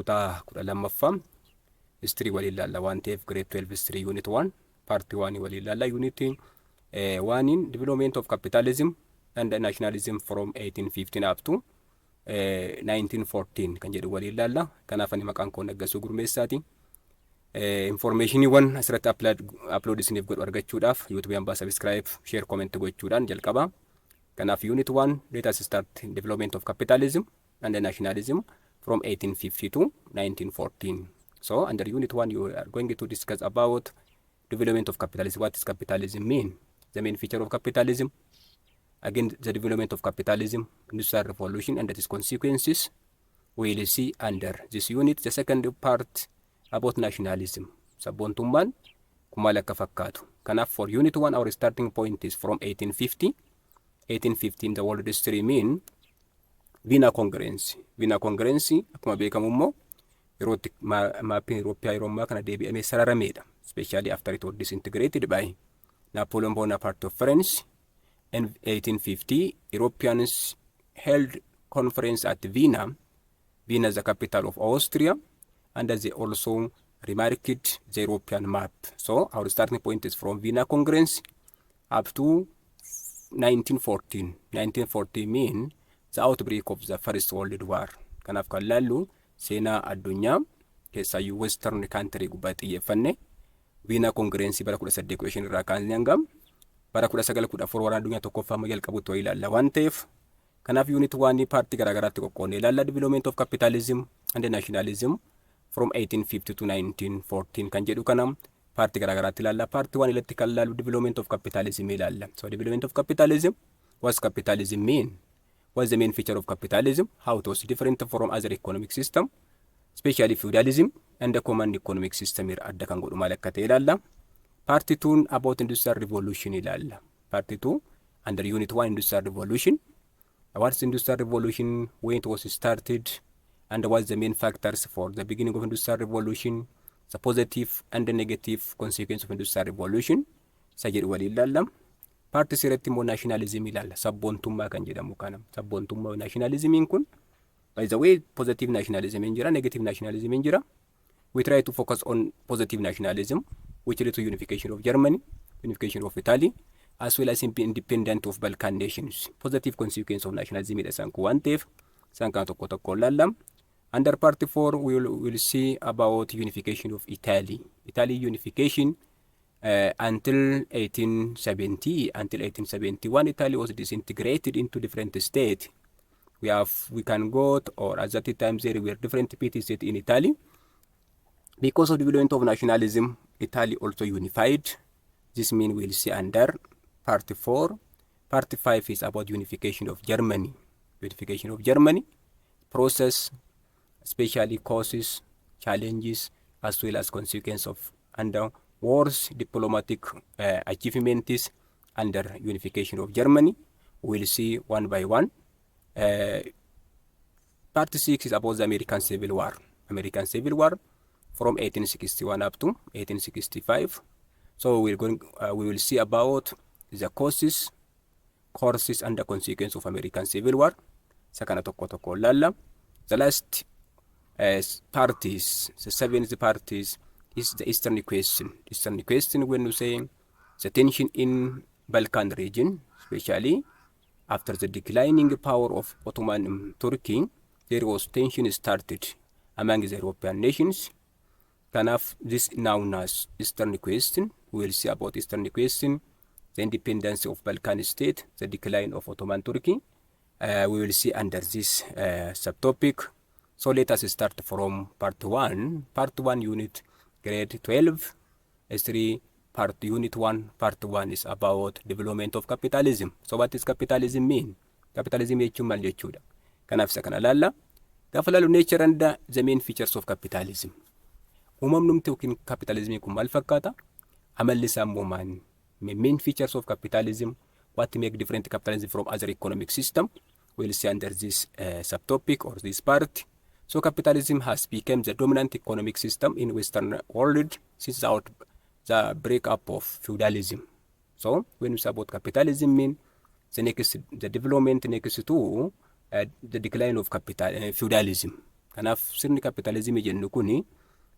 kutaa 12ffaa history waliin ilaalla waan ta'eef grade 12 history unit 1 part 1 waliin ilaalla. Unit 1 in development of capitalism and nationalism from 1815 up to 1914 kan jedhu waliin ilaalla. Kanaaf ani maqaan koo Naggasuu Gurmeessaati. Information asirratti upload isiniif godhu argachuudhaaf YouTube ambaa subscribe, share, comment gochuudhaan jalqaba. Kanaaf unit 1 let us start development of capitalism and nationalism from 1850 to 1914. So under unit 1 you are going to discuss about development of capitalism. What does capitalism mean? The main feature of capitalism. Again, the development of capitalism, industrial revolution and its consequences. We will see under this unit. The second part about nationalism. Sabboontummaan maal akka fakkaatu. Kanaaf for unit 1 our starting point is from 1850. 1815 the world history mean Vienna Congress. Vienna Congress akkuma beekamu immoo yerootti maappii Itoophiyaa yeroo ammaa kana deebi'amee sararameedha. Especially after it was disintegrated by Napoleon Bonaparte of France. In 1850 Europeans held conference at Vienna. Vienna is the capital of Austria, and they also remarked the European map. So our starting point is from Vienna Congress up to 1914. 1914 mean the outbreak of the First World War. Kanaaf kan laallu seenaa addunyaa keessaayyuu western country gubbaatti xiyyeeffanne Vienna Congress bara 1815 irraa kaasee hanga bara 1914 waraana addunyaa tokkoffaa amma jalqabutti ilaalla waan ta'eef kanaaf unit 1 partii garaagaraatti qoqqoodnee ilaalla. Development of capitalism and nationalism from 1850 to 1914 kan jedhu kana partii garaagaraatti ilaalla. Part 1 irratti kan ilaallu development of capitalism ilaalla. So development of capitalism, what's capitalism mean? What's the main feature of capitalism? How it was different from other economic system, especially feudalism and the common economic system here adda kan godhu maal akka ta'e ilaalla. Part 2 about industrial revolution ilaalla. Part 2 under unit 1 industrial revolution. What's industrial revolution, when it was started, and what's the main factors for the beginning of industrial revolution, the positive and the negative consequence of industrial revolution. Sajid waliin ilaalla. Part 3 irratti immoo nationalism ilaalla. Sabboontummaa kan jedhamu kana. Sabboontummaa nationalism kun by the way positive nationalism hin jira, negative nationalism hin jira. We try to focus on positive nationalism which led to unification of Germany, unification of Italy, as well as independent of Balkan nations. Positive consequence of nationalism is one thing. Sankan tokko tokko ilaalla. Under part 4 we will see about unification of Italy. Italy unification until 1870, until 1871 Italy was disintegrated into different states. We can go to, or at that time there were different petty states in Italy. Because of the development of nationalism, Italy also unified. This means we'll see under part 4. Part 5 is about unification of Germany. Unification of Germany process, especially causes, challenges, as well as consequence of under wars, diplomatic achievements under unification of Germany. We'll see one by one. Part 6 is about the American Civil War. American Civil War from 1861 up to 1865. So we will see about the causes, and the consequence of American Civil War. Sakana tokko tokko ilaalla. The last parties, the seventh parties, is the Eastern question. Eastern question, when you say the tension in Balkan region, especially after the declining power of Ottoman Turkey, there was tension started among the European nations. Kanaaf this known as Eastern question. We will see about Eastern question, the independence of Balkan state, the decline of Ottoman Turkey. We will see under this subtopic. So let us start from part 1. Part 1 unit grade 12. History part unit 1. Part 1 is about development of capitalism. So what does capitalism mean? Capitalism jechuun maal jechuudha? Kanaaf isa kana ilaalla. Gaafa ilaallu nature and the main features of capitalism. Uumamnumti yookiin capitalism kun maal fakkaata? Amalli isaa immoo maal? Main features of capitalism, what make different capitalism from other economic system. We'll see under this subtopic or this part. So capitalism has become the dominant economic system in Western world since the breakup of feudalism. So when we say about capitalism, mean the development next to the decline of feudalism. Kanaaf sirni kapitaalizimii jennu kuni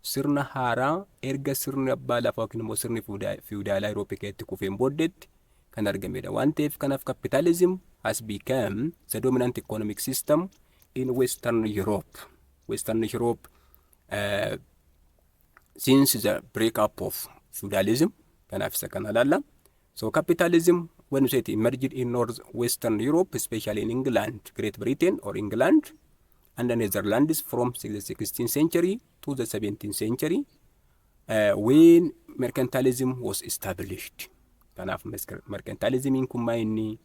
sirna haaraa erga sirni abbaa lafaa yookiin immoo sirni feudaalaa Eurooppaa keessatti kufeen booddeetti kan argamedha. Waan ta'eef kanaaf capitalism has become the dominant economic system in Western Europe. Western Europe since the breakup of feudalism. Kanaaf isa kana laalla. So capitalism, when we say it emerged in Northwestern Europe, especially in England, Great Britain or England, and the Netherlands from the 16th century to the 17th century, when mercantilism was established. Kanaaf mercantilism kun inni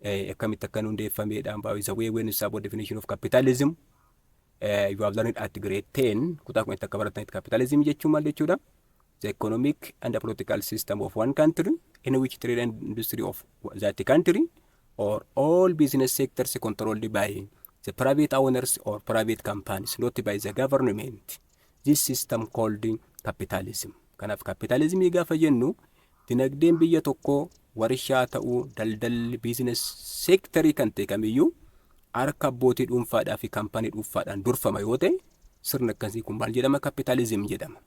akkamitti akka hundeeffameedhaan by the way when you say about definition of capitalism, you have learned at grade 10 kutaa kun akka baratanitti capitalism jechuun maal jechuudha? The economic and the political system of one country in which trade and industry of that country or all business sectors controlled by the private owners or private companies, not by the government. This system called capitalism. Kanaaf capitalism gaafa jennu dinagdeen biyya tokko warshaa ta'uu daldalli business sector kan ta'e kamiyyuu harka abbootii dhuunfaadhaa fi kaampaanii dhuunfaadhaan durfama yoo ta'e sirna akkasii kun maal jedhama? Capitalism jedhama.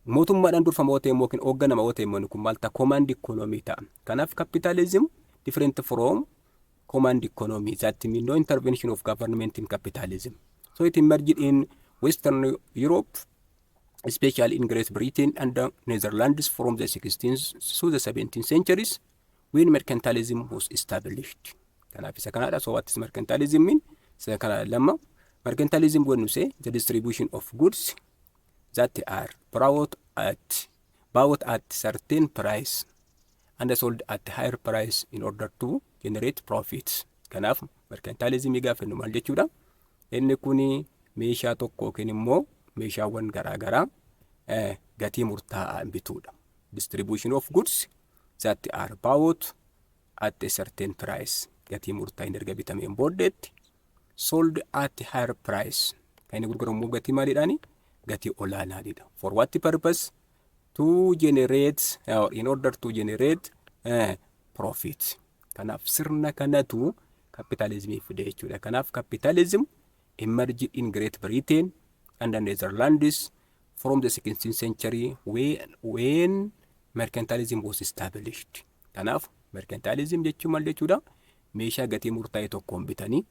Mootummaadhaan durfama yoo ta'e immoo yookiin hoogganama yoo ta'e immoo kun maal ta'a? Command economy ta'a. Kanaaf capitalism different from command economy. That means no intervention of government in capitalism. So it emerged in Western Europe, especially in Great Britain and the Netherlands from the 16th to the 17th centuries when mercantilism was established. Kanaaf isa kanadha. So what is mercantilism mean? Isa kana lama. Mercantilism when you say the distribution of goods that are bought at certain price and sold at higher price in order to generate profits. Kanaaf mercantilism gaafa nu maal jechuudha? Inni kuni meeshaa tokko yookiin immoo meeshaawwan garaagaraa gatii murtaa'aan bituudha. Distribution of goods that are bought at a certain price. Gatii murtaa'in erga bitameen booddeetti sold at higher price. Kan inni gurguramu gatii maaliidhaani? Gatii olaanaadha. For what purpose? To generate or in order to generate profit. Kanaaf sirna kanatu capitalism fide jechuudha. Kanaaf capitalism emerged in Great Britain and the Netherlands from the 16th century when mercantilism was established. Kanaaf mercantilism jechuun maal jechuudha? Meeshaa gatii murtaa'e tokkoon bitanii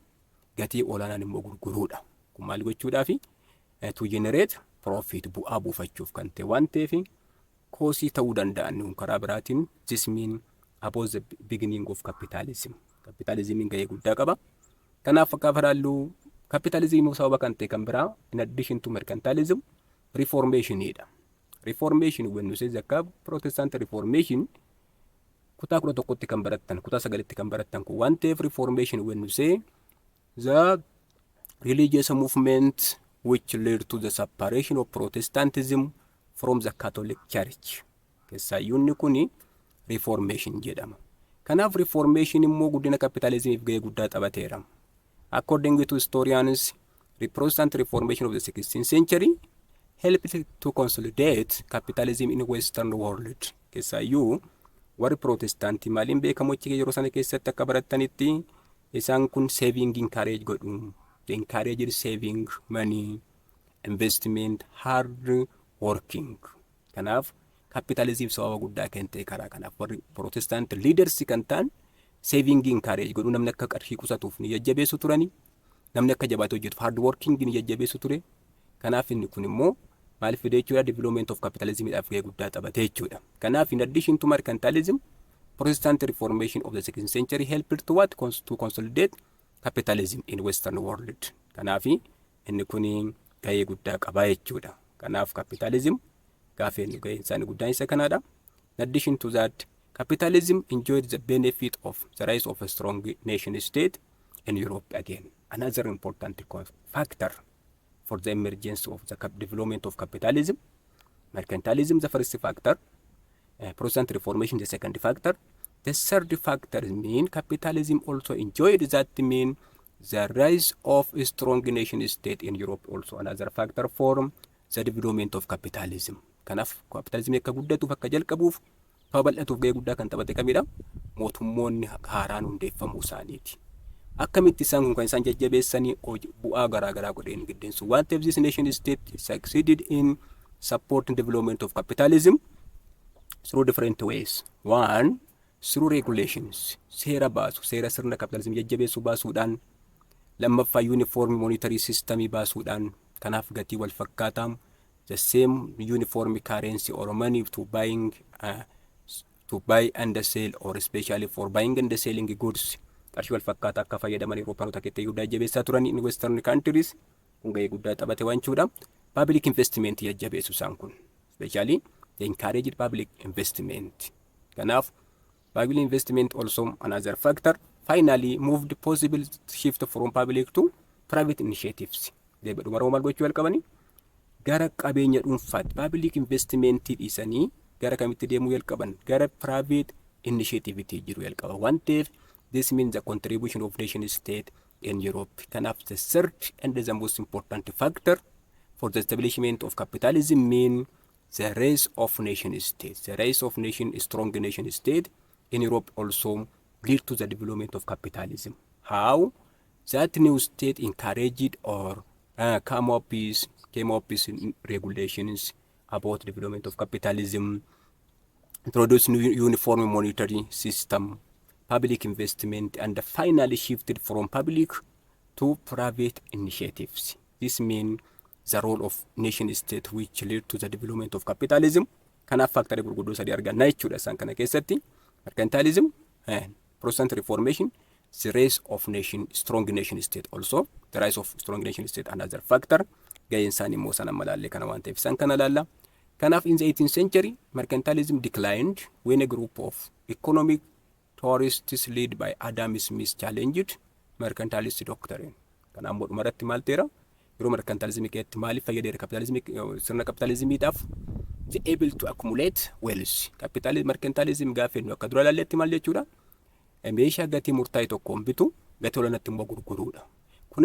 gatii olaanaan immoo gurguruudha. Kun maal gochuudhaafi? To generate profit, bu'aa buufachuuf kan ta'e waan ta'eef koosii ta'uu danda'an karaa biraatiin this mean about the beginning of capitalism. Capitalism gahee guddaa qaba. Kanaaf akka faraallu capitalism sababa kan ta'e kan biraa in addition to mercantilism reformation dha. Reformation when you say the Protestant reformation kutaa 11tti kan barattan kutaa 9tti kan barattan kun waan ta'eef reformation when you say the religious movement which led to the separation of Protestantism from the Catholic Church. Keessayyuunni kuni reformation jedhama. Kanaaf reformation immoo guddina capitalismiif gahee guddaa taphateera. According to historians, the Protestant reformation of the 16th century helped to consolidate capitalism in the Western world. Keessayyuu warri Protestant maaliin beekamu yeroo sana keessatti akka barattanitti isaan kun saving encourage godhu. They encourage saving money, investment, hard working. Kanaaf capitalism sababa guddaa kan ta'e karaa kanaaf warri Protestant leaders kan ta'an saving encourage godhu. Namni akka qarshii qusatuuf ni jajjabeessu turani. Namni akka jabaatee hojjetuuf hard working ni jajjabeessu ture. Kanaaf inni kun immoo maal fide jechuudha? Development of capitalism dhaaf gahee guddaa taphatee jechuudha. Kanaaf in addition to mercantilism, Protestant reformation of the 16th century helped to what? To consolidate capitalism in Western world. Kanaaf inni kun gahee guddaa qaba jechuudha. Kanaaf capitalism gaafa inni gahee isaan guddaan isa kanadha. In addition to that, capitalism enjoyed the benefit of the rise of a strong nation state in Europe again. Another important factor for the emergence of the development of capitalism. Mercantilism the first factor, Protestant reformation the second factor. The third factor mean capitalism also enjoyed that mean the rise of a strong nation state in Europe also another factor for the development of capitalism. Kanaaf capitalism akka guddatuuf akka jalqabuuf bal'atuuf gahee guddaa kan taphate kamidha? Mootummoonni haaraan hundeeffamuu isaaniiti. akkamitti isaan kun kan isaan jajjabeessanii bu'aa garaagaraa godheen giddeessu. One of this nation state succeeded in supporting development of capitalism through different ways. One, through regulations, seera baasu, seera sirna capitalism jajjabeessu baasuudhaan. Lammaffaa uniform monetary system baasuudhaan, kanaaf gatii wal fakkaataa, the same uniform currency or money to buy and sell, or especially for buying and selling goods. Qarshii wal fakkaataa akka fayyadaman Euroopaanota keessatti guddaa jajjabeessaa turan in western countries, kun gahee guddaa taphate waan jechuudha. Public investment jajjabeessu isaan kun, especially they encouraged public investment. Kanaaf public investment also another factor. Finally moved possible shift from public to private initiatives. Deebi'uma Roomaal gochuu jalqabanii gara qabeenya dhuunfaatti public investment dhiisanii gara kamitti deemuu jalqaban, gara private initiative jiru jalqaba. One day this means the contribution of nation state in Europe. Kanaaf the third and the most important factor for the establishment of capitalism mean the rise of nation states. The rise of strong nation state in Europe also lead to the development of capitalism. How? That new state encouraged or came up with regulations about development of capitalism, introduced new uniform monetary system, public investment, and finally shifted from public to private initiatives. This means the role of nation state which lead to the development of capitalism. Kanaaf factory gurguddoo sadii argannaa jechuudha isaan kana keessatti. Mercantilism, Protestant Reformation, the rise of strong nation state also. The rise of strong nation state another factor. Gaheen isaanii immoo sana malaallee kana waan ta'eef isaan kana laalla. Kanaaf in the 18th century, mercantilism declined when a group of economic theorists led by Adam Smith challenged mercantilist doctrine. Kanaaf modhuma irratti maal ta'eera? Yeroo mercantilism keessatti maaliif fayyadeera capitalism sirna capitalismiidhaaf? The able to accumulate wealth. Mercantilism gaafa jennu akka dura laalletti maal jechuudha? Meeshaa gatii murtaa'e tokkoon bitu gatii olaanaatti immoo gurguruudha. Kun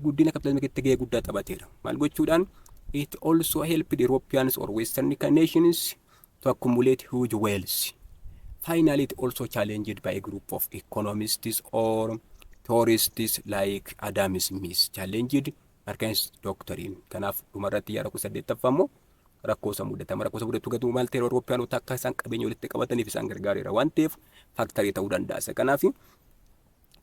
guddina capitalism keessatti gahee guddaa taphateera. Maal gochuudhaan? It also helped Europeans or Western nations to accumulate huge wealth. Finally, it also challenged by a group of economists or theorists like Adam Smith challenged mercantilist doctrine. Kanaaf dhumarratti yaa rakkoo saddeettaffammoo rakkoo isa mudatama. Rakkoo isa mudatu gatu maal ta'e Euroopiyaanota akka isaan qabeenya walitti qabataniif isaan gargaareera waan ta'eef factory ta'uu danda'a.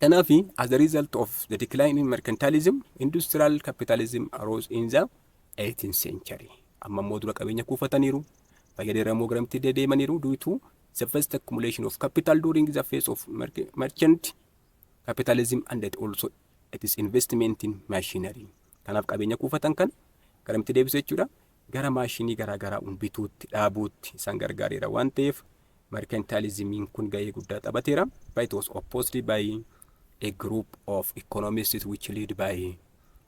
Kanaaf as a result of the decline in mercantilism, industrial capitalism arose in the 18th century. Amma immoo dura qabeenya kuufataniiru, fayyadamoo garamtti dedeemaniiru due to the first accumulation of capital during the phase of merchant capitalism, and that also it is investment in machinery. Kanaaf qabeenya kuufatan kan garamtti deebisu jechuudha. Gara maashinii garaagaraa bituutti dhaabuutti isaan gargaareera waan ta'eef mercantilism kun gahee guddaa taphateera. But it was opposed by a group of economists which led by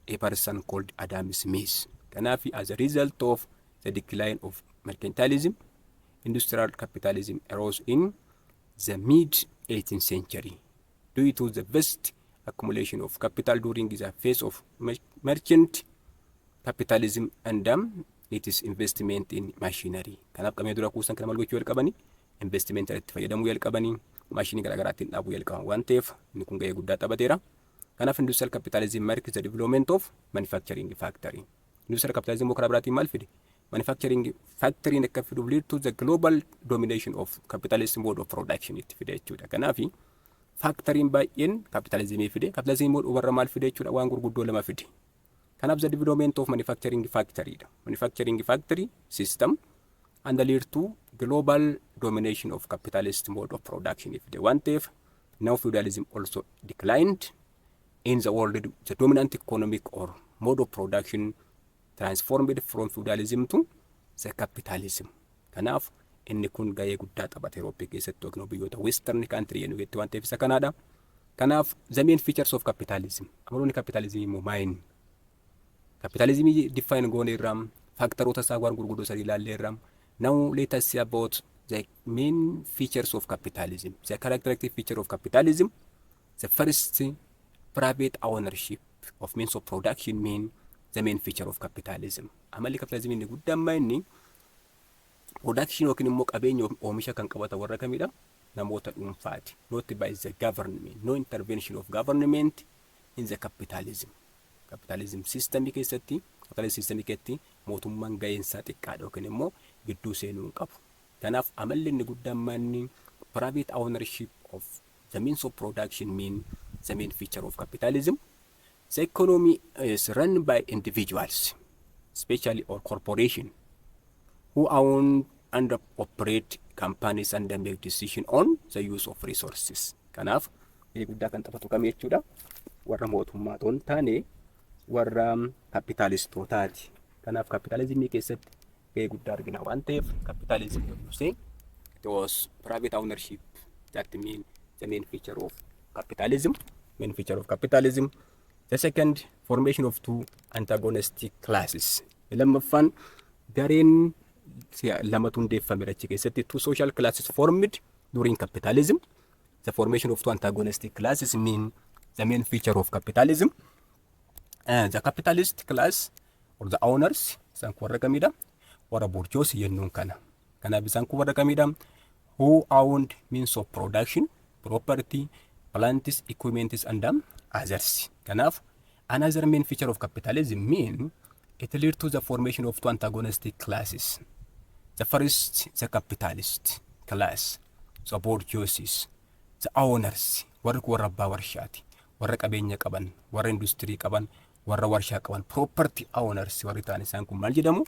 a person called Adam Smith. Kanaaf as a result of the decline of mercantilism, industrial capitalism arose in the mid-18th century due to the vast accumulation of capital during the phase of merchant capitalism, and it is investment in machinery. Kanaaf qabeenya dura kuusan kana maal gochuu jalqabanii? Investment irratti fayyadamuu jalqabanii, maashinii garaagaraatti dhaabuu jalqaban waan ta'eef inni kun gahee guddaa taphateera. Kanaaf industrial capitalism marks the development of manufacturing factory. Industrial capitalism karaa biraatiin maal fide? Manufacturing factory akka fiduuf lead to the global domination of capitalist mode of production itti fide jechuudha. Kanaaf factory'n baay'een capitalismii fide. Capitalism mode warra maal fide jechuudha? Waan gurguddoo lama fide. Kanaaf the development of manufacturing factory dha. Manufacturing factory system and lead to global domination of capitalist mode of production if they want to. Now feudalism also declined in the world. The dominant economic or mode of production transformed from feudalism to the capitalism. Kanaaf inni kun gahee guddaa taphate Eurooppii keessatti yookiin biyyoota western country yennuutti waan ta'eef isa kanaadha. Kanaaf the main features of capitalism. Amaloonni capitalism immoo maayini? Capitalism define goone irraa faktaroota isaa waan gurguddoo sadii ilaallee irraa. Now let us see about the main features of capitalism. The characteristic feature of capitalism. The first, private ownership of means of production mean the main feature of capitalism. Amalli capitalism inni guddaan inni production yookiin immoo qabeenya oomisha kan qabata warra kamidha? namoota dhuunfaati, not by the government, no intervention of government in the capitalism. Capitalism system keessatti, capitalism system keessatti mootummaan ga'eensaa xiqqaadha yookiin immoo gidduu seenuu hin qabu. Kanaaf amalli inni guddaan manni private ownership of the means of production mean the main feature of capitalism. The economy is run by individuals, especially or corporation, who own and operate companies and make decision on the use of resources. Kanaaf gahee guddaa kan taphatu kam jechuudha? Warra mootummaa toon taane warra kapitalistootaati. Kanaaf kapitalizimii keessatti gahee guddaa argina waan ta'eef capitalism yommuu say it was private ownership that mean the main feature of capitalism. Main feature of capitalism. The second, formation of two antagonistic classes. Lammaffaan gareen lamatu hundeeffame achi keessatti two social classes formed during capitalism. The formation of two antagonistic classes mean the main feature of capitalism. The capitalist class or the owners, isaan kun warra kamidha? Warra bourgeoisie jennuun kana. Kanaaf isaan kun warra kamidha? Who owned means of production, property, plants, equipments and others. Kanaaf another main feature of capitalism mean it leads to the formation of two antagonistic classes. The first, the capitalist class, the bourgeoisie, the owners, warra abbaa warshaati, warra qabeenya qaban, warra industrii qaban, warra warshaa qaban, property owners warri ta'an isaan kun maal jedhamu?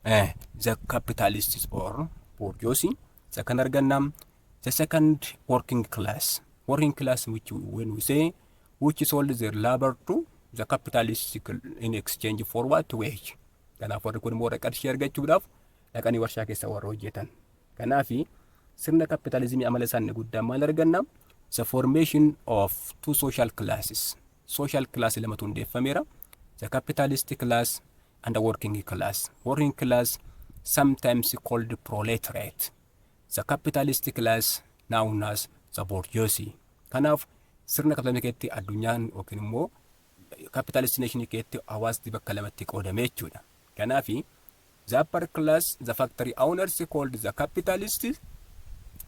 The capitalists or bourgeoisie. Second argannam, the second working class which when we say which sold their labor to the capitalists in exchange for what? Wage. Kanaaf warri kun immoo qarshii argachuudhaaf dhaqanii warshaa keessa warra hojjetan. Kanaafi sirna kapitalizimii amala isaanii guddaan maal arganna? The formation of two social classes. Social class lamatu hundeeffameera. The capitalist class and the working class. Working class sometimes called proletariat. The capitalist class known as the bourgeoisie. Kanaaf sirna kapitalizimii keessatti addunyaan yookiin immoo capitalist nation keessatti hawaasni bakka lamatti qoodame jechuudha. Kanaafi the upper class, the factory owners called the capitalist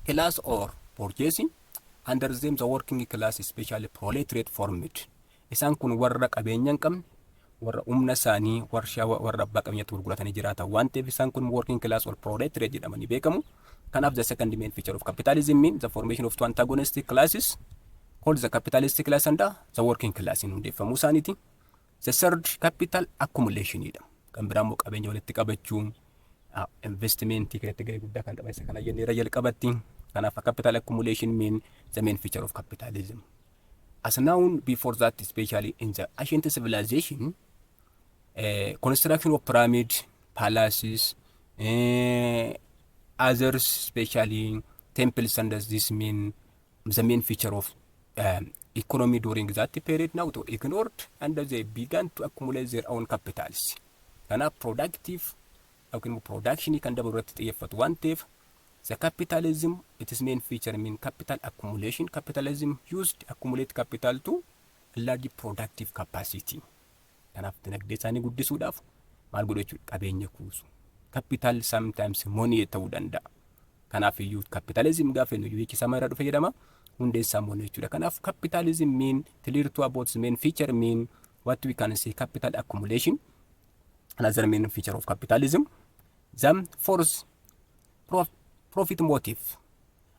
class or bourgeoisie. Under them the working class, especially proletariat formed. Isaan kun warra qabeenya hin qabne, warra humna isaanii warshaa warra abbaa qabeenyaatti gurguratanii jiraatan waan ta'eef isaan kun working class or proletariat jedhamanii beekamu. Kanaaf the second main feature of capitalism mean the formation of two antagonistic classes called the capitalist class and the working class in hundeeffamuu isaaniiti. The third, capital accumulation jedhama. Kan biraa immoo qabeenya walitti qabachuun investmentii keessatti gahee guddaa kan taphaisa kana jennee irra jalqabatti. Kanaaf capital accumulation mean the main feature of capitalism. As known before that, especially in the ancient civilization, construction of pyramid, palaces, others, especially temples, and this mean the main feature of economy during that period now to ignored, and they began to accumulate their own capitals. Kana productive, production can double at one tip. The capitalism, its main feature mean capital accumulation. Capitalism used to accumulate capital to a large productive capacity. Kanaaf dinagdee isaanii guddisuudhaaf maal godhu jechuudha? Qabeenya kuusu. Capital sometimes money ta'uu danda'a. Kanaaf iyyuu capitalism gaafa inni iyyuu hiikisa maal irraa dhufe jedhama? Hundeessaa money jechuudha. Kanaaf capitalism mean clear to about the main feature mean what we can say capital accumulation. Another main feature of capitalism. The fourth, profit motive.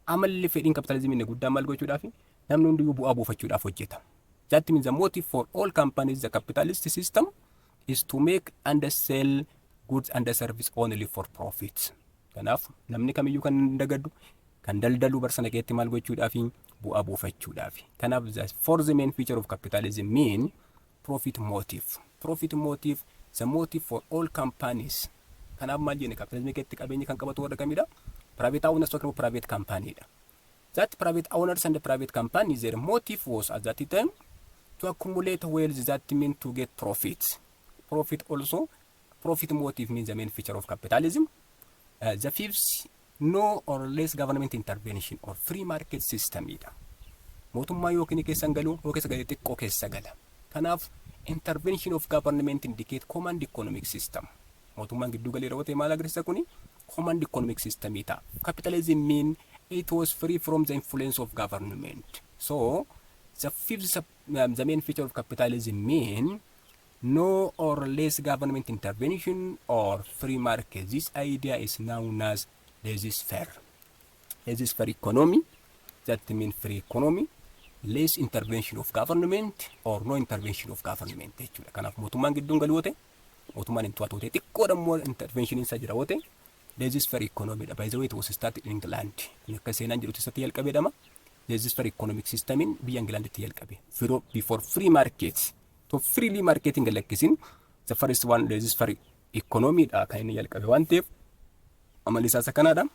Amalli fedhiin capitalism inni guddaan maal gochuudhaaf? Namni hundiyyuu bu'aa buufachuudhaaf hojjeta. That means the motive for all companies, the capitalist system, is to make and sell goods and service only for profit. Kanaaf namni kamiyyuu kan dagadu, kan daldalu barsana keessatti maal gochuudhaaf? Bu'aa buufachuudhaaf. Kanaaf the fourth main feature of capitalism mean profit motive. Profit motive, the motive for all companies. Kanaaf maal jenne capitalism keessatti qabeenya kan qabatu warra kamidha? Private owners or private company. That private owners and the private companies, their motive was at that time to accumulate wealth, that means to get profit. Profit also, profit motive means the main feature of capitalism. The fifth, no or less government intervention or free market system. Mootummaa yookiin keessan galu yookiin keessa galee xiqqoo keessa gala. Kanaaf intervention of government indicate command economic system. Mootummaan gidduu galee raawwate maal agarsiisa kuni? Command economic system ita. Capitalism mean it was free from the influence of government. So the main feature of capitalism mean no or less government intervention or free market. This idea is known as laissez-faire. Laissez-faire economy, that means free economy, less intervention of government or no intervention of government jechuudha. Kanaaf mootummaan gidduun galu ta'e, mootummaan hin to'atu ta'e, xiqqoodha immoo intervention isa jira ta'e, laissez-faire economy dha. By the way, it was started in England. Akka seenaan jedhutti isatti jalqabeedhama. Laissez-faire economic systemiin biyya Englanditti jalqabe. Before free market. To freely marketing galakkisin, the first one laissez-faire economy dha kan inni jalqabe waan ta'eef amalli isaa kanaadha.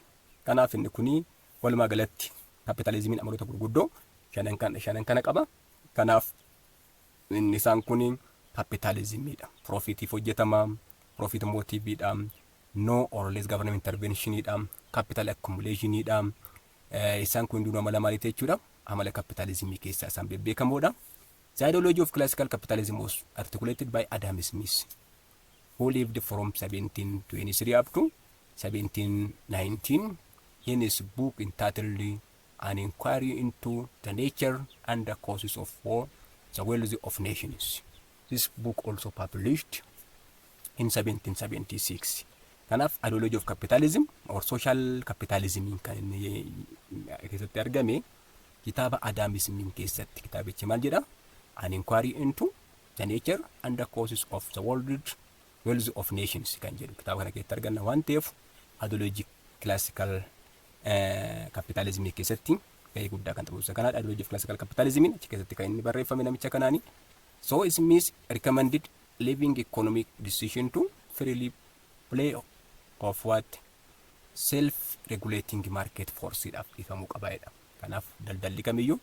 Kanaaf inni kuni walumaa galatti kapitalizimiin amaloota gurguddoo shanan kana qaba. Kanaaf inni isaan kuni kapitalizimiidha. Profitiif hojjetama, profit motiveidha, no or less government interventionidha, capital accumulationidha. Isaan kun hundinuu amala maaliiti jechuudha? Amala kapitalizimii keessaa isaan beekamoodha. The ideology of classical capitalism was articulated by Adam Smith, who lived from 1723 up to 1719 in his book entitled An Inquiry into the Nature and the Causes of War, the Wealth of Nations. This book also published in 1776. Kanaaf ideology of capitalism or social capitalism kan inni keessatti argame kitaaba Adam Smith keessatti kitaabichi maal jedha? An Inquiry into the Nature and the Causes of the Wealth of Nations kan jedhu kitaaba kana keessatti arganna waan ta'eef ideology classical capitalism keessatti gahee guddaa kan taphatu kanaadha. Ideology of classical capitalism achi keessatti kan inni barreeffame namicha kanaani. So Smith recommended leaving economic decision to freely play of what self-regulating market forceidhaaf ifamuu qabaadha. Kanaaf daldalli kamiyyuu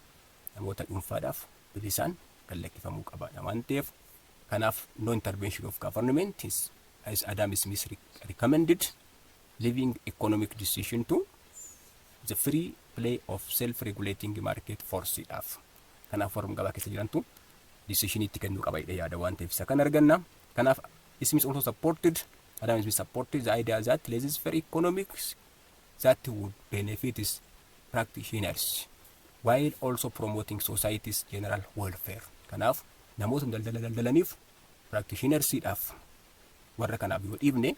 namoota dhuunfaadhaaf bilisaan gallakkifamuu qabaadha waan ta'eef kanaaf no intervention of government is, as Adam Smith recommended, leaving economic decision to the free play of self-regulating market forceidhaaf. Kanaaf warra gabaa keessa jirantu decision itti kennuu qabaadha yaada waan ta'eef isa kan arganna. Kanaaf Smith also supported Adam Smith supported the idea that laissez-faire economics that would benefit its practitioners while also promoting society's general welfare. Kanaaf namoota daldalaniif practitionersiidhaaf warra kanaaf yoo dhiibne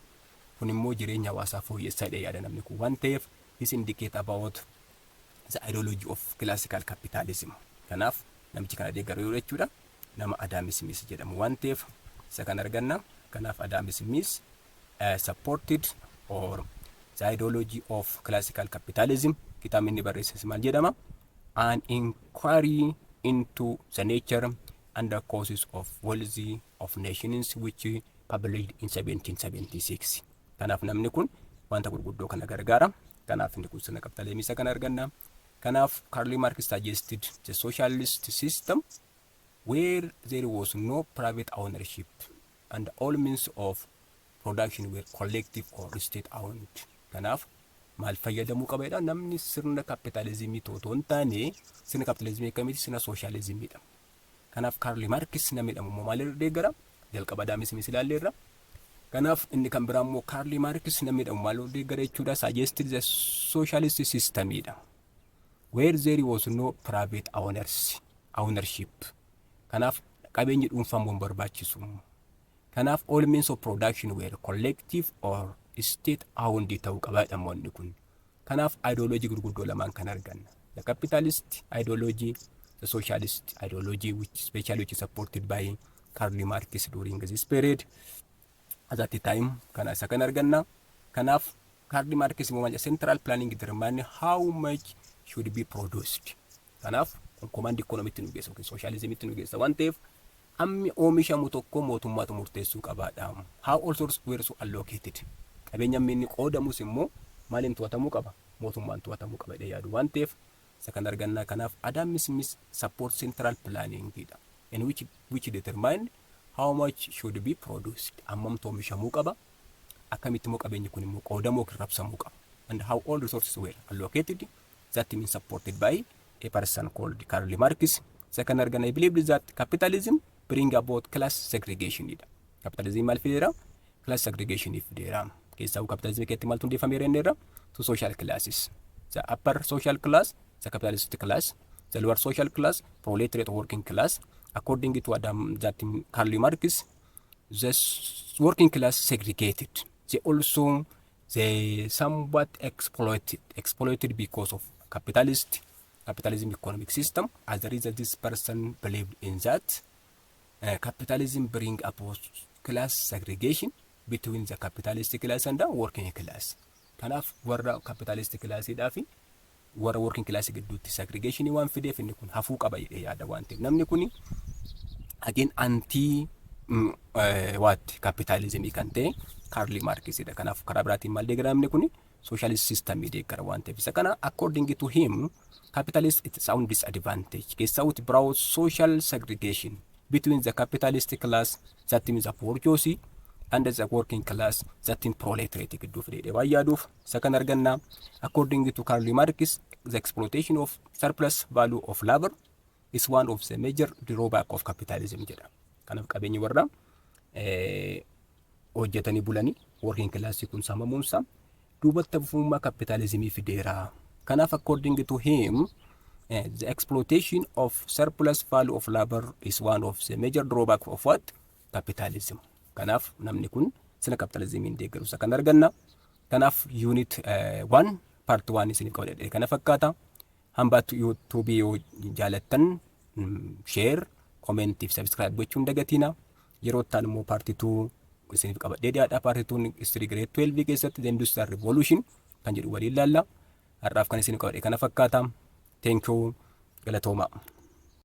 kun immoo jireenya hawaasaa fooyyessaadha yaada namni kun waan ta'eef this indicate about the ideology of classical capitalism. Kanaaf namichi kana deeggaru jechuudha nama Adam Smith jedhamu waan ta'eef isa kan arganna. Kanaaf Adam Smith supported or the ideology of classical capitalism. Kitaabni inni barreesse maal jedhama? An Inquiry into the Nature and the Causes of Wealth of Nations, which published in 1776. Kanaaf namni kun wanta gurguddoo kana gargaara. Kanaaf inni kun sirna kapitalizimii isa kan arganna. Kanaaf Karl Marx suggested the socialist system where there was no private ownership and all means of production were collective or state owned. Kanaaf maal fayyadamuu qabaadha namni sirna kapitalizimii tootoon taane sirna kapitalizimii kamitti sirna socialismiidha. Kanaaf Karl Marx namni dhammoo maal deeggara jalqaba Adam Smith ilaalleerra. Kanaaf inni kan biraa immoo Karl Marx namni dhammoo maal deeggara jechuudha suggested the socialist systemidha where there was no private ownership. Kanaaf qabeenyi dhuunfaan hin barbaachisu. Kanaaf all means of production were collective or state owned ta'uu qabaadha moonni kun. Kanaaf ideology gurguddoo lamaan kan arganna. The capitalist ideology, the socialist ideology, which is supported by Karl Marx during this period. At that time, kana isa kan arganna. Kanaaf Karl Marx immoo central planning determine how much should be produced. Kanaaf command economic nu geessa socialism nu geessa waan ta'eef ammi oomishamu tokko mootummaatu murteessuu qabaadha. How all sources were so allocated. Qabeenya inni qoodamus immoo maaliin to'atamuu qaba? Mootummaan to'atamuu qaba yaadu waan ta'eef isa kan arganna. Kanaaf Adam Smith support central planning dha in which determine how much should be produced. Ammamtu oomishamuu qaba, akkamitti immoo qabeenyi kun immoo qoodamuu raabsamuu qaba. And how all resources were allocated, that means supported by a person called Karl Marx. Second organ, I believe that capitalism bring about class segregation. Capitalism maal fidera? Class segregation if dera. Keessaa capitalism keetti maaltu hundeeffamee renneera? To social classes. the upper social class, the capitalist class, the lower social class, proletariat working class. According to Karl Marx, the working class segregated. They somewhat exploited because of capitalism economic system. As a result, this person believed in that capitalism bring about class segregation between the capitalist class and the working class. Kanaaf warra capitalist classiidhaa fi warra working class gidduutti segregation waan fideef inni kun hafuu qaba jedhee yaada waan ta'eef namni kun again anti capitalism kan ta'e Karl Marxidha. Kanaaf karaa biraatiin maal deeggaramne kun socialist system deeggara waan ta'eef isa kana according to him capitalist its own disadvantage keessaa uti broad social segregation between the capitalist class that means the bourgeoisie and the working class that in proletariat gidduu fidee waan yaaduuf isa kan arganna. According to Karl Marx, the exploitation of surplus value of labor is one of the major drawback of capitalism jedha. Kanaaf qabeenyi warra hojjetanii bulanii working class kun samamuunsa duubatti bufummaa capitalismii fideera. Kanaaf according to him the exploitation of surplus value of labor is one of the major drawback of what? Capitalism. Kanaaf namni kun sina capitalismiin deeggaru isa kan arganna. Kanaaf unit 1 part 1 isiniif qabadhe kana fakkaata. Hambaatu YouTube yoo jaalattan share, comment, subscribe gochuun dagatina. Yeroo taan immoo part 2 isiniif qabadhe dhiyaadha. Part 2 history grade 12 keessatti the industrial revolution kan jedhu waliin laalla. Har'aaf kan isiniif qabadhe kana fakkaata. Thank you. Galatooma.